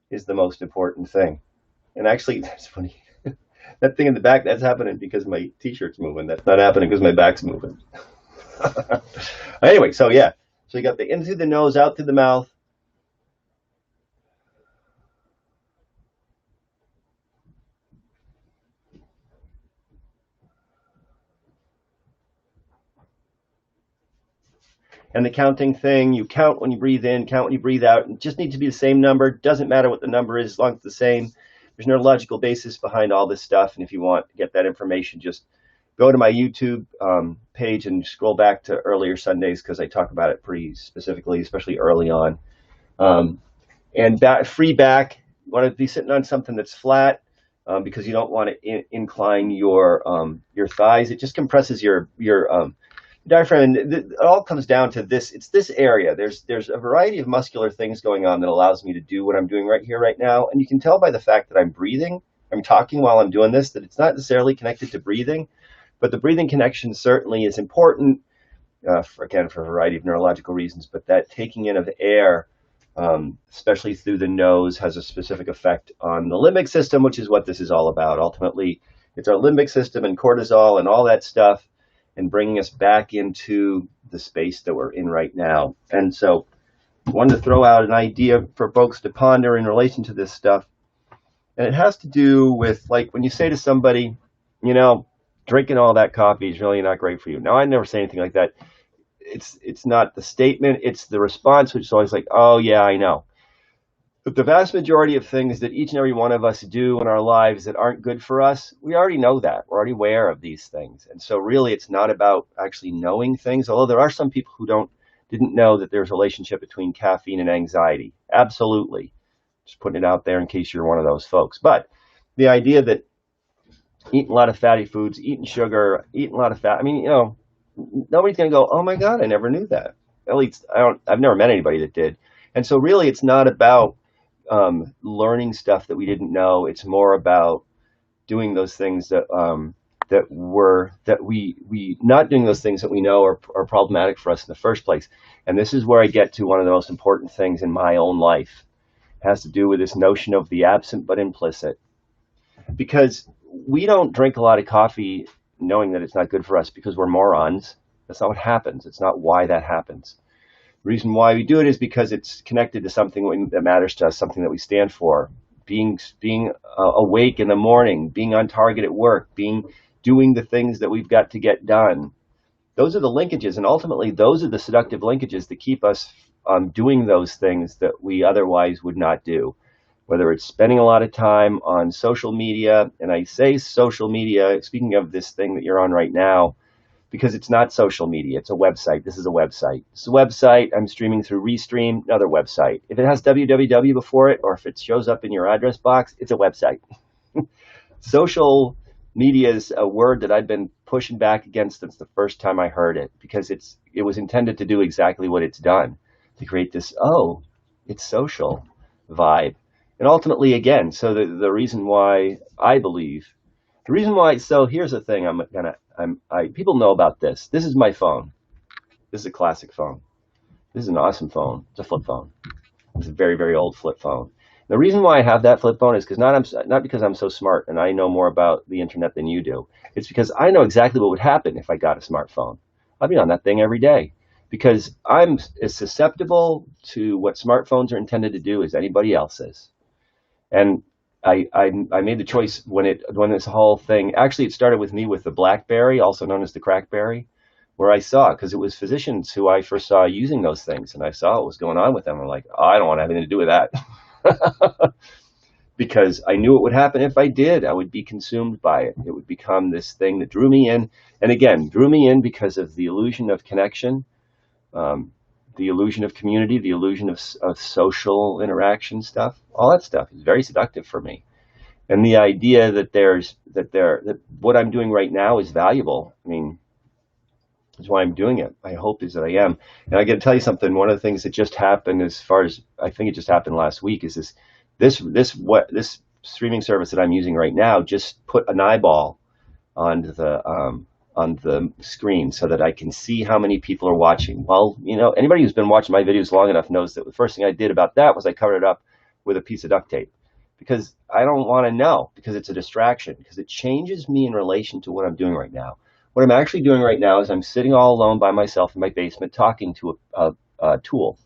is the most important thing. And actually, that's funny. That thing in the back, that's happening because my t-shirt's moving. That's not happening because my back's moving. Anyway, so yeah. So you got the in through the nose, out through the mouth. And the counting thing, you count when you breathe in, count when you breathe out. It just needs to be the same number. Doesn't matter what the number is as long as it's the same. There's no logical basis behind all this stuff. And if you want to get that information, just go to my YouTube page and scroll back to earlier Sundays because I talk about it pretty specifically, especially early on. And free back, you want to be sitting on something that's flat because you don't want to incline your thighs. It just compresses your diaphragm. And it all comes down to this. It's this area. There's a variety of muscular things going on that allows me to do what I'm doing right here, right now. And you can tell by the fact that I'm breathing. I'm talking while I'm doing this, that it's not necessarily connected to breathing, but the breathing connection certainly is important, again, for a variety of neurological reasons. But that taking in of air, especially through the nose, has a specific effect on the limbic system, which is what this is all about. Ultimately, it's our limbic system and cortisol and all that stuff, and bringing us back into the space that we're in right now. And so I wanted to throw out an idea for folks to ponder in relation to this stuff. And it has to do with, like, when you say to somebody, you know, drinking all that coffee is really not great for you. Now, I never say anything like that. It's not the statement, it's the response, which is always like, oh, yeah, I know. But the vast majority of things that each and every one of us do in our lives that aren't good for us, we already know that. We're already aware of these things. And so really it's not about actually knowing things, although there are some people who didn't know that there's a relationship between caffeine and anxiety. Absolutely. Just putting it out there in case you're one of those folks. But the idea that eating a lot of fatty foods, eating sugar, eating a lot of fat, I mean, you know, nobody's going to go, oh my God, I never knew that. At least I've never met anybody that did. And so really it's not about learning stuff that we didn't know. It's more about doing those things that we not doing those things that we know are problematic for us in the first place. And this is where I get to one of the most important things in my own life. It has to do with this notion of the absent but implicit. Because we don't drink a lot of coffee knowing that it's not good for us because we're morons. That's not what happens. It's not why that happens. The reason why we do it is because it's connected to something that matters to us, something that we stand for. Being awake in the morning, being on target at work, doing the things that we've got to get done. Those are the linkages, and ultimately those are the seductive linkages that keep us doing those things that we otherwise would not do. Whether it's spending a lot of time on social media, and I say social media, speaking of this thing that you're on right now, because it's not social media, it's a website. This is a website. It's a website. I'm streaming through Restream, another website. If it has www before it, or if it shows up in your address box, it's a website. Social media is a word that I've been pushing back against since the first time I heard it, because it was intended to do exactly what it's done, to create this, oh, it's social vibe. And ultimately, again, so the reason why I believe, the reason why, so here's the thing, people know about this. This is my phone. This is a classic phone. This is an awesome phone. It's a flip phone. It's a very, very old flip phone. The reason why I have that flip phone is because not because I'm so smart and I know more about the internet than you do. It's because I know exactly what would happen if I got a smartphone. I'd be on that thing every day because I'm as susceptible to what smartphones are intended to do as anybody else is. And I made the choice when this whole thing, actually it started with me with the BlackBerry, also known as the Crackberry, where I saw, because it was physicians who I first saw using those things, and I saw what was going on with them. I'm like, oh, I don't want to have anything to do with that. Because I knew what would happen if I did. I would be consumed by it. It would become this thing that drew me in. And again, drew me in because of the illusion of connection, the illusion of community, the illusion of social interaction stuff. All that stuff is very seductive for me. And the idea that what I'm doing right now is valuable. I mean, that's why I'm doing it. My hope is that I am. And I got to tell you something. One of the things that just happened, as far as I think it just happened last week, is this streaming service that I'm using right now just put an eyeball on the screen so that I can see how many people are watching. Well, you know, anybody who's been watching my videos long enough knows that the first thing I did about that was I covered it up with a piece of duct tape, because I don't want to know, because it's a distraction, because it changes me in relation to what I'm doing right now. What I'm actually doing right now is I'm sitting all alone by myself in my basement talking to a tool.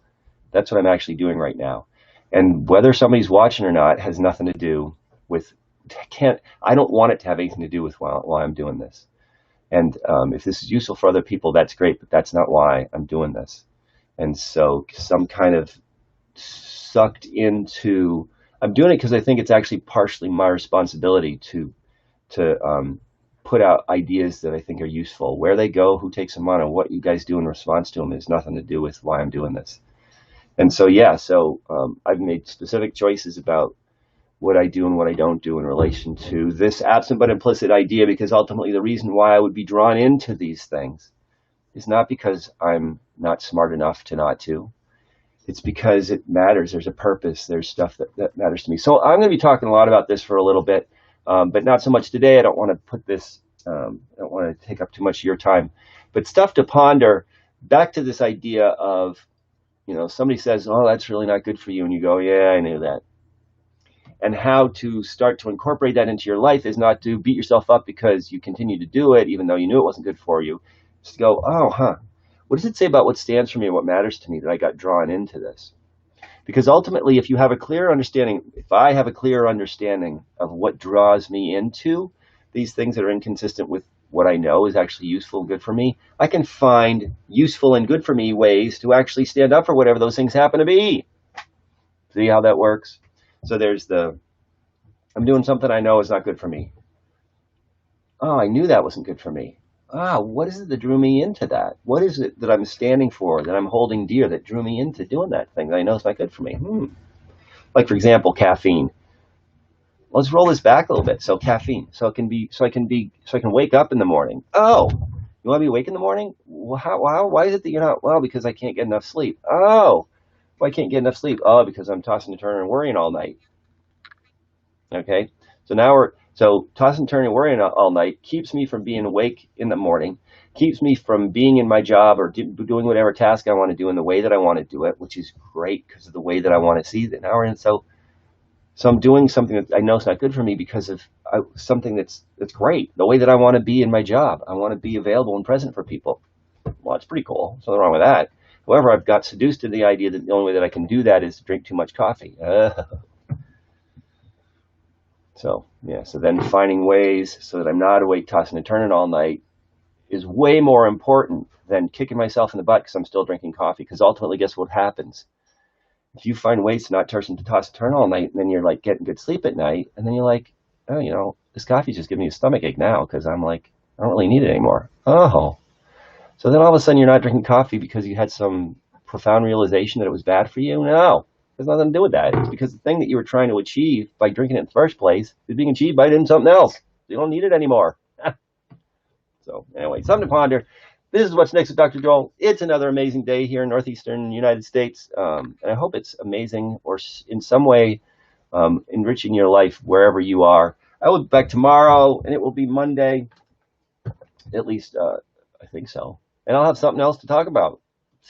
That's what I'm actually doing right now. And whether somebody's watching or not has nothing to do with, I don't want it to have anything to do with why I'm doing this. And if this is useful for other people, that's great, but that's not why I'm doing this. And so some kind of sucked into, I'm doing it because I think it's actually partially my responsibility to put out ideas that I think are useful. Where they go, who takes them on, and what you guys do in response to them has nothing to do with why I'm doing this. And so, yeah, I've made specific choices about what I do and what I don't do in relation to this absent but implicit idea, because ultimately the reason why I would be drawn into these things is not because I'm not smart enough to not to. It's because it matters. There's a purpose. There's stuff that matters to me. So I'm going to be talking a lot about this for a little bit, but not so much today. I don't want to put this, I don't want to take up too much of your time. But stuff to ponder, back to this idea of, somebody says, oh, that's really not good for you. And you go, yeah, I knew that. And how to start to incorporate that into your life is not to beat yourself up because you continue to do it, even though you knew it wasn't good for you. Just go, oh, what does it say about what stands for me and what matters to me that I got drawn into this? Because ultimately, if you have a clear understanding, if I have a clear understanding of what draws me into these things that are inconsistent with what I know is actually useful and good for me, I can find useful and good for me ways to actually stand up for whatever those things happen to be. See how that works? So there's I'm doing something I know is not good for me. Oh, I knew that wasn't good for me. What is it that drew me into that? What is it that I'm standing for, that I'm holding dear, that drew me into doing that thing that I know is not good for me? Like, for example, caffeine. Let's roll this back a little bit. So caffeine, so I can wake up in the morning. Oh, you want to be awake in the morning? Well, why is it that you're not? Well, because I can't get enough sleep. Oh, why can't get enough sleep? Oh, because I'm tossing and turning and worrying all night. Okay, so tossing and turning and worrying all night keeps me from being awake in the morning, keeps me from being in my job or doing whatever task I want to do in the way that I want to do it, which is great because of the way that I want to see it. And so I'm doing something that I know is not good for me because of something that's great, the way that I want to be in my job. I want to be available and present for people. Well, it's pretty cool. There's nothing wrong with that. However, I've got seduced to the idea that the only way that I can do that is to drink too much coffee. So then finding ways so that I'm not awake tossing and turning all night is way more important than kicking myself in the butt because I'm still drinking coffee. Because ultimately, guess what happens? If you find ways to not toss and turn all night, and then you're like getting good sleep at night, and then you're like, oh, this coffee's just giving me a stomach ache now because I'm like, I don't really need it anymore. Oh. So then all of a sudden you're not drinking coffee because you had some profound realization that it was bad for you? No. There's nothing to do with that. It's because the thing that you were trying to achieve by drinking it in the first place is being achieved by doing something else. You don't need it anymore. So anyway, something to ponder. This is What's Next with Dr. Joel. It's another amazing day here in northeastern United States. And I hope it's amazing or in some way enriching your life wherever you are. I will be back tomorrow, and it will be Monday. At least I think so. And I'll have something else to talk about.